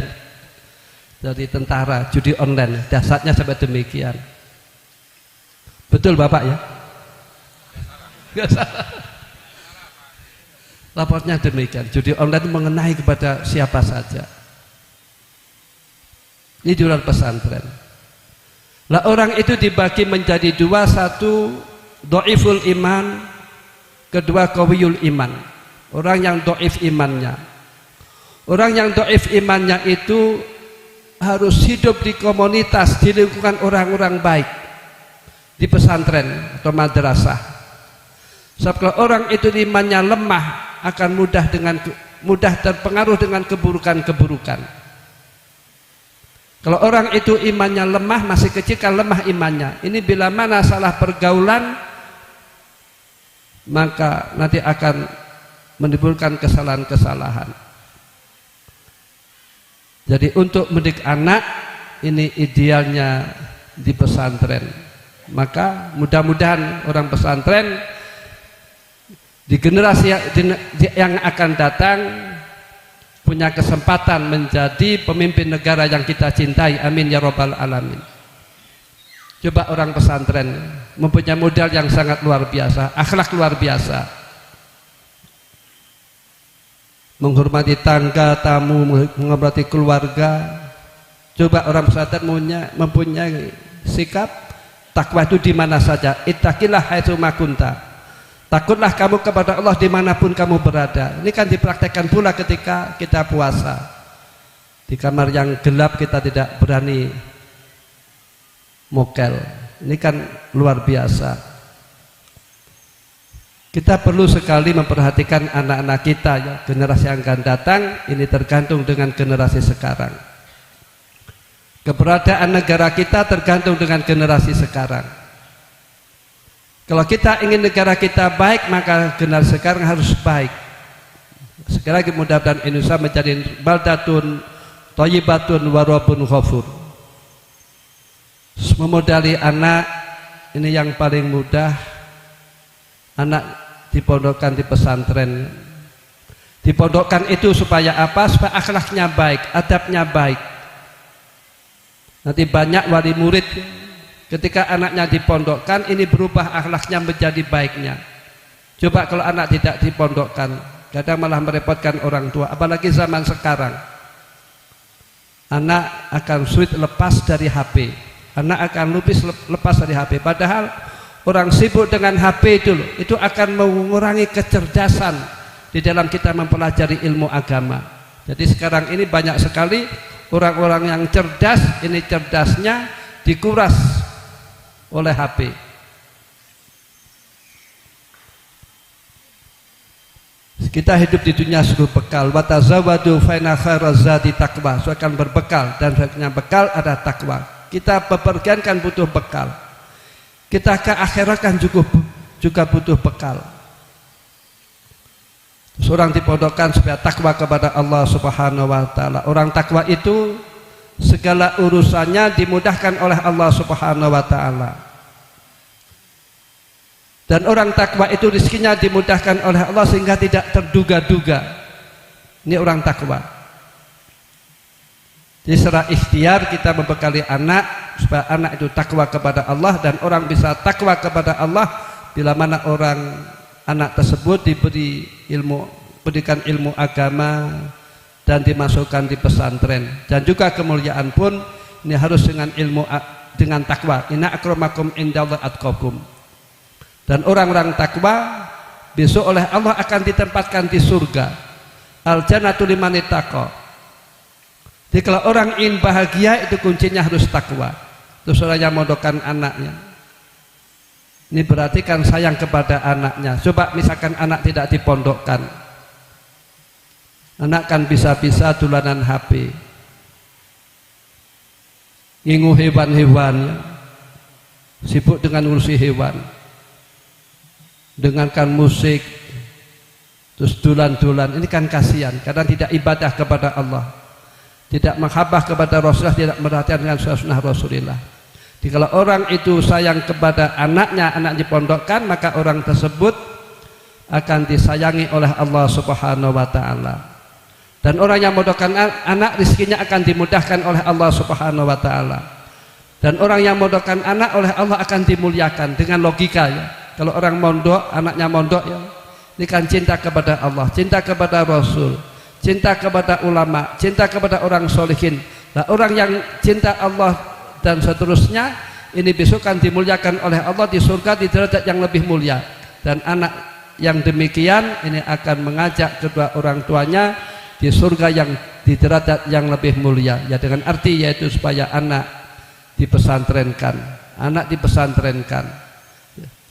dari tentara, judi online, dasarnya sampai demikian. Betul Bapak ya? Nggak salah. Lapornya demikian, judi online mengenai kepada siapa saja. Ini di luar pesantren. Lah orang itu dibagi menjadi dua, satu dhaiful iman, kedua qawiyul iman. Orang yang dhaif imannya. Orang yang dhaif imannya itu harus hidup di komunitas, di lingkungan orang-orang baik, di pesantren atau madrasah. Sebab kalau orang itu imannya lemah, akan mudah terpengaruh dengan keburukan-keburukan. Kalau orang itu imannya lemah, masih kecil kan lemah imannya. Ini bila mana salah pergaulan, maka nanti akan menimbulkan kesalahan-kesalahan. Jadi untuk mendidik anak, ini idealnya di pesantren. Maka mudah-mudahan orang pesantren di generasi yang akan datang punya kesempatan menjadi pemimpin negara yang kita cintai. Amin ya rabbal alamin. Coba orang pesantren mempunyai modal yang sangat luar biasa, akhlak luar biasa, menghormati tangga, tamu, menghormati keluarga. Coba orang pesantren mempunyai sikap takwa itu di mana saja. Ittaqillah haitsu ma kunta. Takutlah kamu kepada Allah dimanapun kamu berada. Ini kan dipraktekkan pula ketika kita puasa. Di kamar yang gelap kita tidak berani mokel. Ini kan luar biasa. Kita perlu sekali memperhatikan anak-anak kita ya. Generasi yang akan datang ini tergantung dengan generasi sekarang. Keberadaan negara kita tergantung dengan generasi sekarang. Kalau kita ingin negara kita baik, maka generasi sekarang harus baik. Sekali lagi mudah-mudahan Indonesia menjadi baldatun thayyibatun wa rabbun ghafur. Memodali anak ini yang paling mudah. Anak dipondokkan di pesantren. Dipondokkan itu supaya apa? Supaya akhlaknya baik, adabnya baik. Nanti banyak wali murid ketika anaknya dipondokkan, ini berubah akhlaknya menjadi baiknya. Coba kalau anak tidak dipondokkan, kadang malah merepotkan orang tua. Apalagi zaman sekarang, anak akan sulit lepas dari HP. Anak akan lepas dari HP. Padahal orang sibuk dengan HP itu akan mengurangi kecerdasan di dalam kita mempelajari ilmu agama. Jadi sekarang ini banyak sekali orang-orang yang cerdas, ini cerdasnya dikuras oleh HP. Kita hidup di dunia suruh bekal. Wa tazawwadu fa inna khairaz zadi taqwa. So akan berbekal dan sebaiknya bekal ada takwa. Kita bepergian kan butuh bekal. Kita ke akhirat kan juga butuh bekal. Seorang dipondokkan supaya takwa kepada Allah Subhanahu wa taala. Orang takwa itu segala urusannya dimudahkan oleh Allah Subhanahu wa taala. Dan orang takwa itu rezekinya dimudahkan oleh Allah sehingga tidak terduga-duga. Ini orang takwa. Jadi secara ikhtiar kita membekali anak supaya anak itu takwa kepada Allah, dan orang bisa takwa kepada Allah bila mana anak tersebut diberi pendidikan ilmu agama dan dimasukkan di pesantren. Dan juga kemuliaan pun ini harus dengan takwa. Inna akramakum indallahi atqakum. Dan orang-orang takwa besok oleh Allah akan ditempatkan di surga. Al jannatu liman ittaqa. Jadi kalau orang ingin bahagia itu kuncinya harus takwa. Terus orang yang mondokkan anaknya, ini berarti kan sayang kepada anaknya. Coba misalkan anak tidak dipondokkan, anak kan bisa-bisa dolanan HP, ngingu hewan-hewan, sibuk dengan ngurusi hewan, dengarkan musik, terus dulan-dulan, ini kan kasihan karena tidak ibadah kepada Allah, tidak menghabah kepada Rasulullah, tidak merhatikan sunnah Rasulullah. Jadi kalau orang itu sayang kepada anaknya, anak dipondokkan, maka orang tersebut akan disayangi oleh Allah Subhanahu wa taala. Dan orang yang mondokkan anak, rizkinya akan dimudahkan oleh Allah Subhanahu wa taala. Dan orang yang mondokkan anak oleh Allah akan dimuliakan dengan logika ya. Kalau orang mondok, anaknya mondok ya, ini kan cinta kepada Allah, cinta kepada Rasul, cinta kepada ulama, cinta kepada orang solihin. Nah, orang yang cinta Allah dan seterusnya, ini besok kan dimuliakan oleh Allah di surga di derajat yang lebih mulia. Dan anak yang demikian ini akan mengajak kedua orang tuanya di surga yang di derajat yang lebih mulia. Ya, dengan arti yaitu supaya anak dipesantrenkan, anak dipesantrenkan.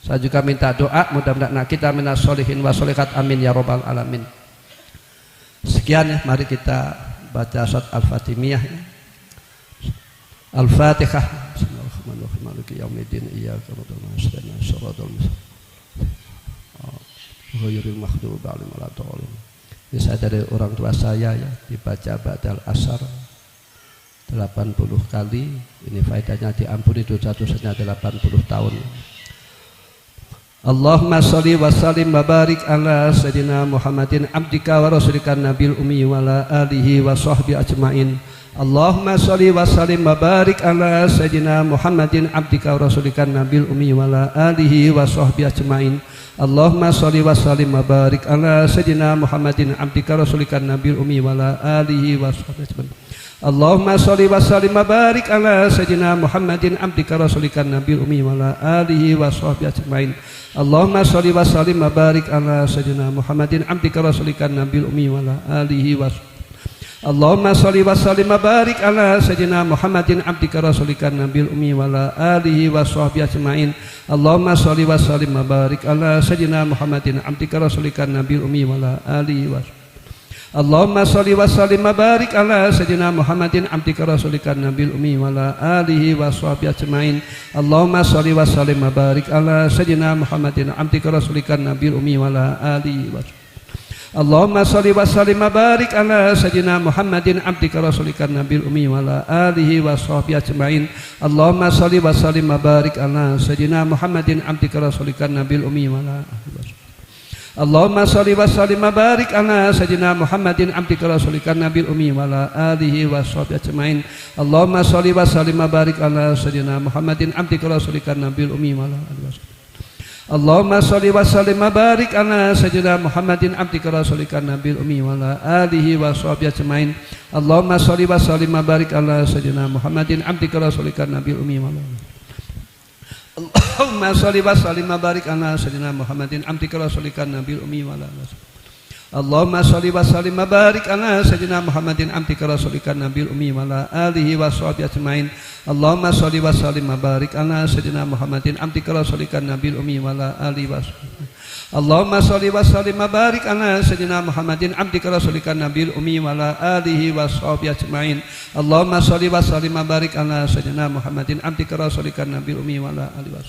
Saya juga minta doa, mudah-mudahan kita minas sholihin wa sholihat, amin ya robbal alamin. Sekian ya, mari kita baca surat Al-Fatimiyah. Al-Fatihah. Bismillahirrahmanirrahim. Maliki yaumiddin, iyyaka na'budu wa iyyaka nasta'in, shiratal mustaqim, ghairil maghdubi 'alaihim waladdallin. Ini saya dari orang tua saya ya, dibaca ba'dal asar 80 kali. Ini faedahnya diampuni dosa-dosanya 80 tahun. Allahumma sholli wa sallim wa barik ala sayyidina Muhammadin abdika wa rasulika nabil ummi wa ala alihi wa sahbihi ajmain. Allahumma sholli wa sallim wa barik ala sayyidina Muhammadin abdika wa rasulika nabil ummi wa ala alihi wa sahbihi ajmain. Allahumma sholli wa sallim wa barik ala sayyidina Muhammadin abdika wa rasulika nabil ummi wa ala alihi wa sahbihi ajmain. Allahumma sholli wa sallim wa barik ala sayyidina Muhammadin abdika rasulika nabil ummi wa ala alihi wa sahbihi ajmain. Allahumma sholli wa sallim wa barik ala sayyidina Muhammadin abdika rasulika nabil ummi wa ala alihi wa Allahumma sholli wa sallim wa barik ala sayyidina Muhammadin abdika rasulika nabil ummi wa ala alihi wa sahbihi ajmain. Allahumma sholli wa sallim wa barik ala sayyidina Muhammadin abdika rasulika nabil ummi wa ala alihi wa Allahumma sholli wa sallim wa barik ala sayyidina Muhammadin abdika rasulika nabil ummi wa ala alihi wa sahbihi ajmain. Allahumma sholli wa sallim wa barik ala sayyidina Muhammadin abdika rasulika nabil ummi wa ala alihi wa Allahumma sholli wa sallim wa barik ala sayyidina Muhammadin abdika rasulika nabil ummi wa ala alihi wa sahbihi ajmain. Allahumma sholli wa sallim wa barik ala sayyidina Muhammadin abdika rasulika nabil ummi wa ala alihi wa Allahumma sholli wa sallim wa barik ala sayyidina Muhammadin abdika rasulika nabil ummi wa ala alihi wa sahbihi ajmain. Allahumma sholli wa sallim wa barik ala sayyidina Muhammadin abdika rasulika nabil ummi wa ala alihi wa Allahumma sholli wa sallim wa barik ala sayyidina Muhammadin abdika rasulika nabil ummi wa ala alihi wa sahbihi ajmain. Allahumma sholli wa sallim wa barik ala sayyidina Muhammadin abdika rasulika nabil ummi wa ala Allahumma sholli wa sallim wa barik ala sayyidina Muhammadin abdika rasulika nabil ummi wa ala Allahumma sholli wa sallim wa barik ala sayyidina Muhammadin abdika rasulika nabil ummi wa ala alihi wa sahbihi ajmain. Allahumma sholli wa sallim wa barik ala sayyidina Muhammadin abdika rasulika nabil ummi wa ala alihi wa Allahumma sholli wa sallim wa barik ala sayyidina Muhammadin abdika rasulika nabil ummi wa ala alihi wa sahbihi ajmain. Allahumma sholli wa sallim wa barik ala sayyidina Muhammadin abdika rasulika nabil ummi wa ala alihi wa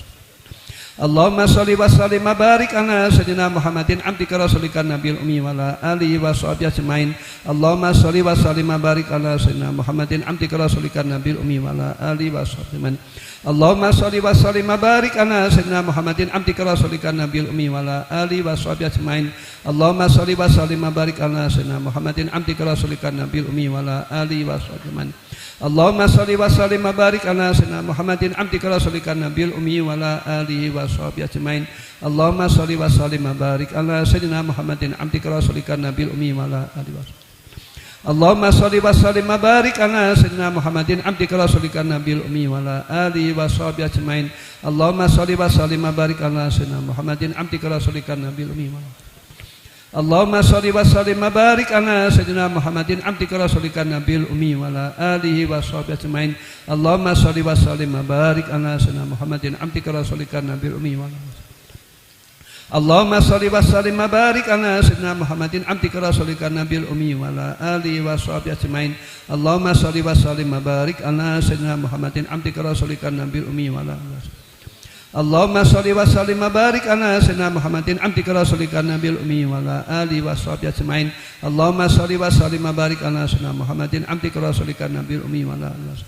Allahumma sholli wa sallim wa barik ala sayyidina Muhammadin abdika rasulika nabil ummi wa ala alihi wa sahbihi ajmain. Allahumma sholli wa sallim wa barik ala sayyidina Muhammadin abdika rasulika nabil ummi wa ala alihi wa sahbihi ajmain. Allahumma sholli wa sallim wa barik ala sayyidina Muhammadin abdika rasulika nabil ummi wa ala alihi wa sahbihi ajmain. Allahumma sholli wa sallim wa barik ala sayyidina Muhammadin abdika rasulika nabil ummi wa ala alihi wa sahbihi ajmain. Allahumma sholli wa sallim wa barik ala sayyidina Muhammadin abdika rasulika nabil ummi wa ala alihi wa sahbihi ajmain. Allahumma sholli wa sallim wa barik ala sayyidina Muhammadin abdika rasulika nabil ummi wa ala alihi wa Allahumma sholli wa sallim wa barik ala sayyidina Muhammadin abdika rasulika nabil ummi wa ala alihi wa sahbihi ajmain. Allahumma sholli wa sallim wa barik ala sayyidina Muhammadin abdika rasulika nabil ummi wa ala Allahumma sholli wa sallim wa barik ala sayyidina Muhammadin abdika rasulika nabil ummi wa ala alihi wa sahbihi ajmain. Allahumma sholli wa sallim wa barik ala sayyidina Muhammadin abdika rasulika nabil ummi wa ala Allahumma sholli wa sallim wa barik ala sayyidina Muhammadin abdika rasulika nabil ummi wa ala alihi wa sahbihi ajmain. Allahumma sholli wa sallim wa barik ala sayyidina Muhammadin abdika rasulika nabil ummi wa ala Allahumma sholli wa sallim wa barik ala sayyidina Muhammadin abdika rasulika nabiyil ummi wa ala alihi washabihi ajmain. Allahumma sholli wa sallim wa barik ala sayyidina Muhammadin abdika rasulika nabiyil ummi wa ala alihi.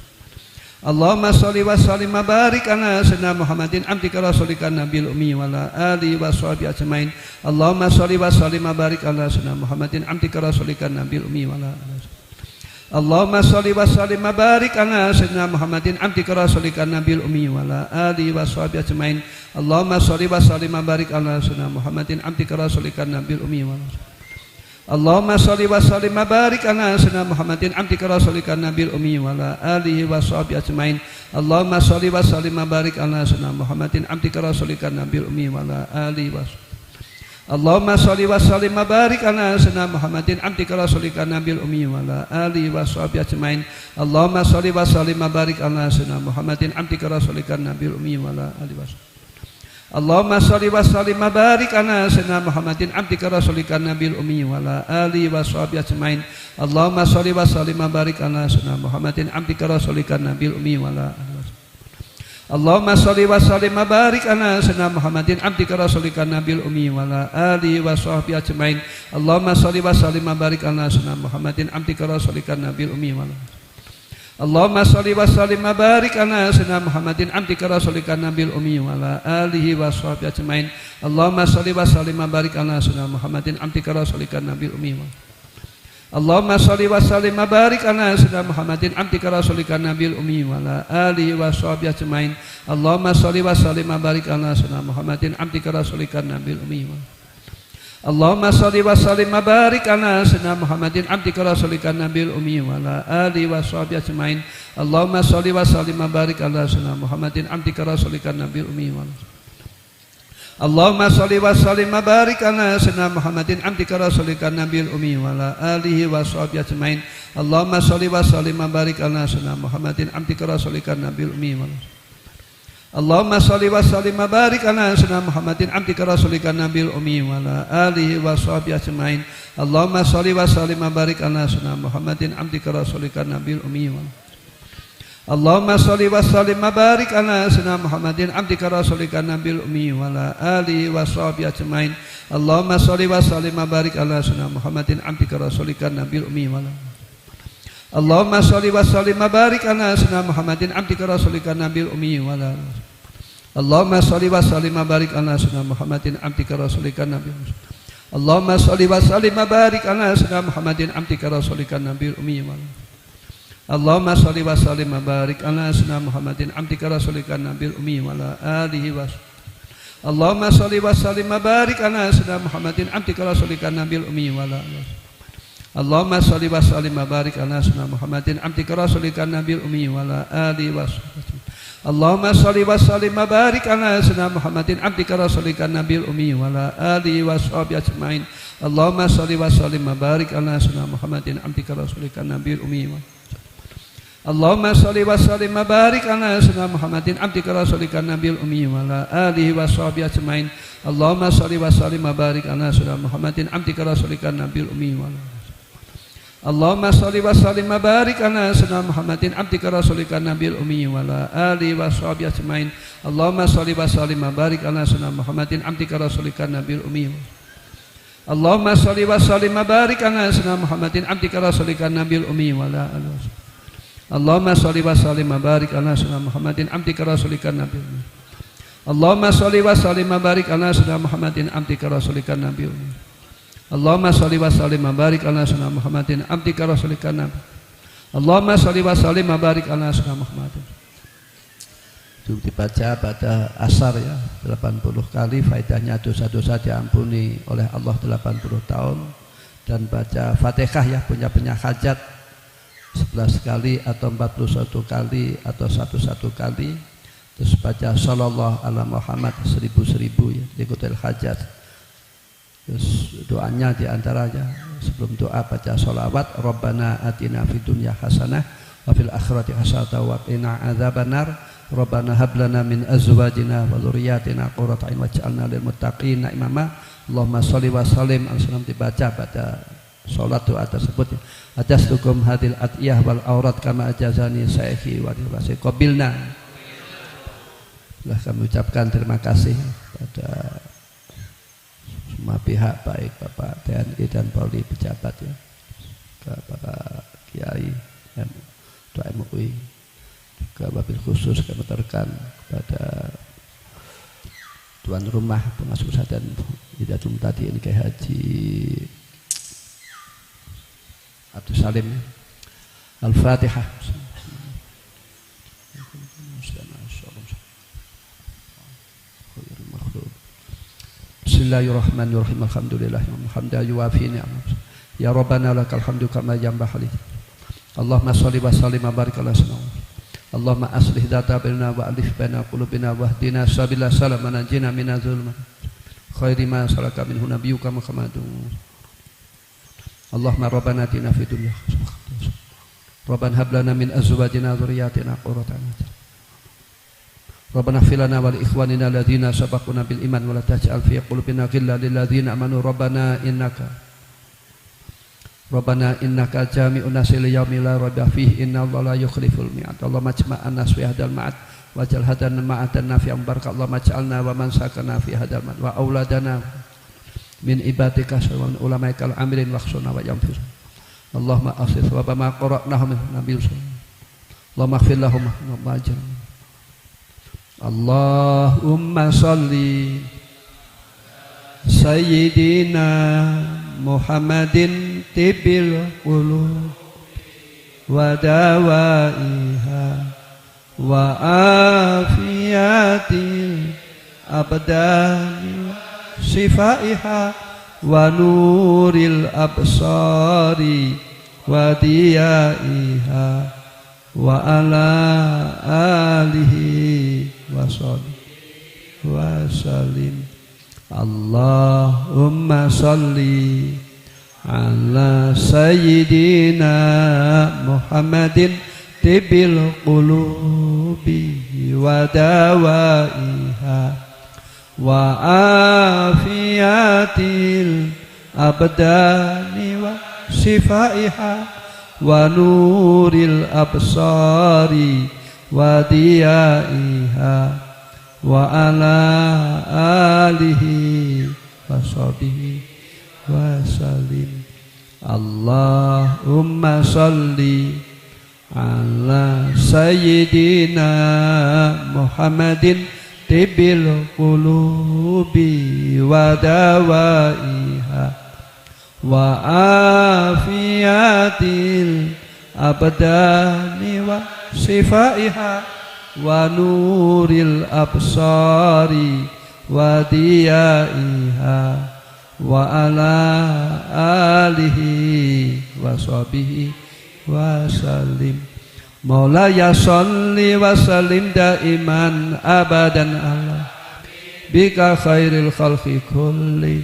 Allahumma sholli wa sallim wa barik ala sayyidina Muhammadin abdika rasulika nabiyil ummi wa ala alihi washabihi ajmain. Allahumma sholli wa sallim wa barik ala sayyidina Muhammadin abdika rasulika nabiyil ummi wa ala alihi. Allahumma sholli wa sallim wa barik ala sayyidina Muhammadin abdika rasulika nabiyil ummi wa ala alihi washabihi ajmain. Allahumma sholli wa sallim wa barik ala sayyidina Muhammadin abdika rasulika nabiyil ummi wa ala. Allahumma sholli wa sallim wa barik ala sayyidina Muhammadin abdika rasulika nabiyil ummi wa ala alihi washabihi ajmain. Allahumma sholli wa sallim wa barik ala sayyidina Muhammadin abdika rasulika nabiyil ummi wa ala alihi washabihi. Allahumma sholli wa sallim wa barik ala sayyidina Muhammadin abdika rasulika nabiyil ummi wa ala alihi washabihi ajmain. Allahumma sholli wa sallim wa barik ala sayyidina Muhammadin abdika rasulika nabiyil ummi wa ala alihi washabihi. Allahumma sholli wa sallim wa barik ala sayyidina Muhammadin abdika rasulika nabiyil ummi wa ala alihi washabihi ajmain. Allahumma sholli wa sallim wa barik ala sayyidina Muhammadin abdika rasulika nabiyil ummi wa ala alihi washabihi. Allahumma sholli wa sallim wa barik ala sayyidina Muhammadin abdika rasulika nabiyil ummi wa ala alihi washabihi ajmain. Allahumma sholli wa sallim wa barik ala sayyidina Muhammadin abdika rasulika nabiyil ummi wa ala. Allahumma sholli wa sallim wa barik ala sayyidina Muhammadin abdika rasulika nabiyil ummi wa ala alihi washabihi ajmain. Allahumma sholli wa sallim wa barik ala sayyidina Muhammadin abdika rasulika nabiyil ummi wa ala. Allahumma sholli wa sallim wa barik ala sayyidina Muhammadin abdika rasulika nabiyil ummi wa ala alihi washabihi ajmain. Allahumma sholli wa sallim wa barik ala sayyidina Muhammadin abdika rasulika nabiyil ummi wa ala. Allahumma sholli wa sallim wa barik ala sayyidina Muhammadin abdika rasulika nabiyil ummi wa ala alihi washabihi ajmain. Allahumma sholli wa sallim wa barik ala sayyidina Muhammadin abdika rasulika nabiyil ummi wa ala. Allahumma sholli wa sallim wa barik ala sayyidina Muhammadin abdika rasulika nabiyil ummi wa ala alihi washabihi ajmain. Allahumma sholli wa sallim wa barik ala sayyidina Muhammadin abdika rasulika nabiyil ummi wa ala. Allahumma sholli wa sallim wa barik ala sayyidina Muhammadin abdika rasulika nabiyil ummi wa ala alihi washabihi ajmain. Allahumma sholli wa sallim wa barik ala sayyidina Muhammadin abdika rasulika nabiyil ummi wa ala. Allahumma sholli wa sallim wa barik ala sayyidina Muhammadin abdika rasulika nabiyil ummi wa ala alihi washabihi ajmain. Allahumma sholli wa sallim wa barik ala sayyidina Muhammadin abdika rasulika nabiyil ummi wa ala. Allahumma sholli wa sallim wa barik ala sayyidina Muhammadin abdika rasulika nabiyil ummi wa ala. Allahumma sholli wa sallim wa barik ala sayyidina Muhammadin abdika rasulika nabiyil ummi. Allahumma sholli wa sallim wa barik ala sayyidina Muhammadin abdika rasulika nabiyil ummi wa ala. Allahumma sholli wa sallim wa barik ala sayyidina Muhammadin abdika rasulika nabiyil ummi wa ala alihi washabihi. Allahumma sholli wa sallim wa barik ala sayyidina Muhammadin abdika rasulika nabiyil ummi wa ala alihi. Allahumma sholli wa sallim wa barik ala sayyidina Muhammadin abdika rasulika nabiyil ummi wa ala alihi washabihi. Allahumma sholli wa sallim wa barik ala sayyidina Muhammadin abdika rasulika nabiyil ummi wa ala alihi washabihi ajmain. Allahumma sholli wa sallim wa barik ala sayyidina Muhammadin abdika rasulika nabiyil ummi wa ala. Allahumma sholli wa sallim wa barik ala sayyidina Muhammadin abdika rasulika nabiyil ummi wa ala alihi washabihi ajmain. Allahumma sholli wa sallim wa barik ala sayyidina Muhammadin abdika rasulika nabiyil ummi wa ala. Allahumma sholli wa sallim wa barik ala sayyidina Muhammadin abdika rasulika nabiyil ummi wa ala alihi washabihi ajmain. Allahumma sholli wa sallim wa barik ala sayyidina Muhammadin abdika rasulika nabiyil ummi wa ala. Allahumma sholli wa sallim wa barik ala sayyidina Muhammadin abdika rasulika nabiyil ummi wa ala alihi. Allahumma sholli wa sallim wa barik ala sayyidina Muhammadin abdika rasulika nabiyil ummi. Allahumma sholli wa sallim wa barik ala sayyidina Muhammadin abdika rasulika nabiyil ummi. Allahumma sholli wa sallim wa barik ala sayyidina Muhammadin abdika rasulika nabiyil. Allahumma sholli wa sallim wa barik ala sayyidina Muhammadin. Itu dibaca pada asar ya 80 kali, faedahnya dosa-dosa diampuni oleh Allah 80 tahun. Dan baca Fatihah ya punya hajat 11 kali atau 41 kali atau 11 kali. Terus baca sallallahu ala Muhammad 1000 ya likutul hajat. Terus doanya diantaranya sebelum doa baca sholawat Rabbana atina fid dunya hasanah wa fil akhirati hasanah wa qina adzabannar. Rabbana hab lana min azwajina wa dzurriyyatina qurrata a'yun waj'alna lil muttaqina imama. Allahumma sholli wa sallim al-salam dibaca pada salat doa tersebut. Ajastukum hadil atiyah wal aurat kama ajazani sayyidi wa dilwasi qabilna. Lah kami ucapkan terima kasih pada semua pihak, baik Bapak TNI dan Polri, pejabat ya, ke para kiai, Ketua MUI, juga wabil khusus kami terkan kepada tuan rumah pengasuh dan Hidayatul Muhtadin Kiai Haji Abdul Salim. Al-Fatihah. Bismillahirrahmanirrahim. Alhamdulillah hamdan yuwafi ni'amahu. Ya Rabbana lakal hamdu kama yanbaghi. Allahumma shalli wa sallim wa barik ala sayyidina. Allahumma aslih dzata bainana wa alif baina qulubina wahdina sabila salam najina minaz zulmat. Khairi ma salaka minhu nabiyyuka Muhammadun. Allahumma rabbana atina fid dunya hasanah. Rabbana hab lana min azwajina dzurriyyatina qurrata a'yun. Rabbana ighfir lana wa li ikhwanina alladziina sabaquna bil iman wa la taj'al fi qulubina ghillan lil ladziina amanu Rabbana innaka jami'un nasi li yaumin la raiba fihi innallaha la yukhliful mi'ad. Allahumma ijma'na nas fi hadzal ma'ad waj'al hadana ma'atan nafi'an barakah. Allahumma ij'alna wa man sakana fi hadzal ma'ad wa auladana min ibadika sawan ulamaikal amilin wakhshuna wa yamfir. Allahumma asif wa ma qara'nahu min nabiy sallallahu. Allahumma ighfir lahum wa ajrahum. Allahumma salli sayyidina Muhammadin tibil qulub wa dawaiha wa afiyatil abdani sifaiha wa nuril absari wa diyaiha wa ala alihi wa sahbihi wa sallim. Allahumma salli ala sayyidina Muhammadin tibil qulubi wa dawaiha wa afiyatil abdani wa sifaiha wa nuril absari wa diyaiha wa ala alihi wa sahbihi wa sallim. Allahumma salli ala sayyidina Muhammadin tibil qulubi wa dawaiha wa afiyatil abdani wa sifaiha wa nuril absari wa diyaiha wa ala alihi wa sahbihi wa sallim. Maulaya sholli wa sallim daiman abadan ala bika khairil khalqi kulli.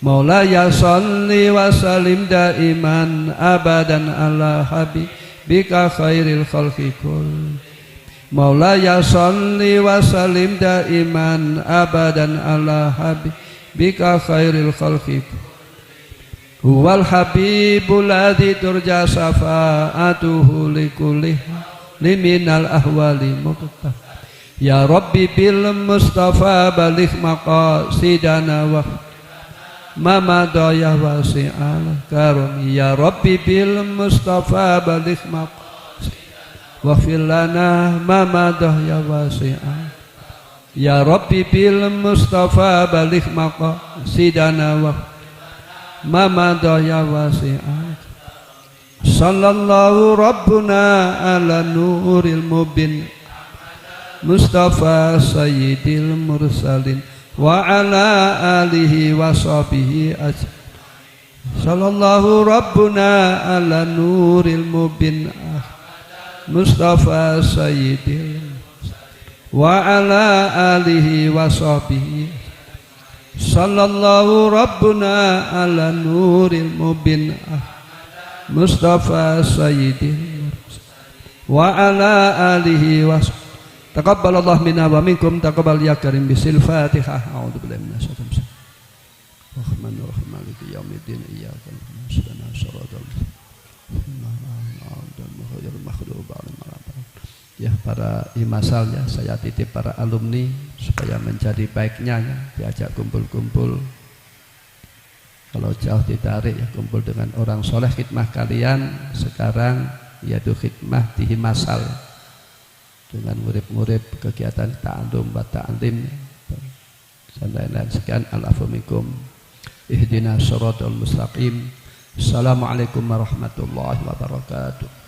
Maulaya sholli wa sallim daiman abadan ala habibika khairil khalqi kulli. Maulaya sholli wa sallim daiman abadan ala habibika khairil khalqi. Huwal habibul ladzi turja syafaatuhu likulli liminal ahwali muqtah. Ya Rabbi bil Mustafa baligh maqasidana wa mamada ya wasi'al karam. Ya Rabbi bil Mustafa baligh maqasidana waghfir lana ma madah ya wasi'an. Ya Rabbi bil Mustafa baligh maqasidana wa ma madah ya wasi'an. Sallallahu rabbuna ala nuril mubin Mustafa sayyidil mursalin wa ala alihi wa sahbihi ajmain. Sallallahu rabbuna ala nuril mubin Mustafa sayyidil wa ala alihi wa sahbihi. Sallallahu rabbuna ala nuril mubin Mustafa sayyidil wa ala alihi wa sahbihi. Taqabbalallahu minna wa minkum taqabbal ya karim bisil Fatihah. A'udzu billahi minasyaitonir rajim. Rahmanir rahim maliki yaumiddin iyyaka na'budu wa iyyaka nasta'in. ya para imasal ya, saya titip para alumni supaya menjadi baiknya ya, diajak kumpul-kumpul. Kalau jauh ditarik ya kumpul dengan orang soleh. Khidmah kalian sekarang yaitu khidmah di himasal dengan murid-murid kegiatan ta'allum wa ta'lim dan lain-lain. Sekian, al-afwu minkum. Ihdinas siratal mustaqim. Assalamualaikum warahmatullahi wabarakatuh.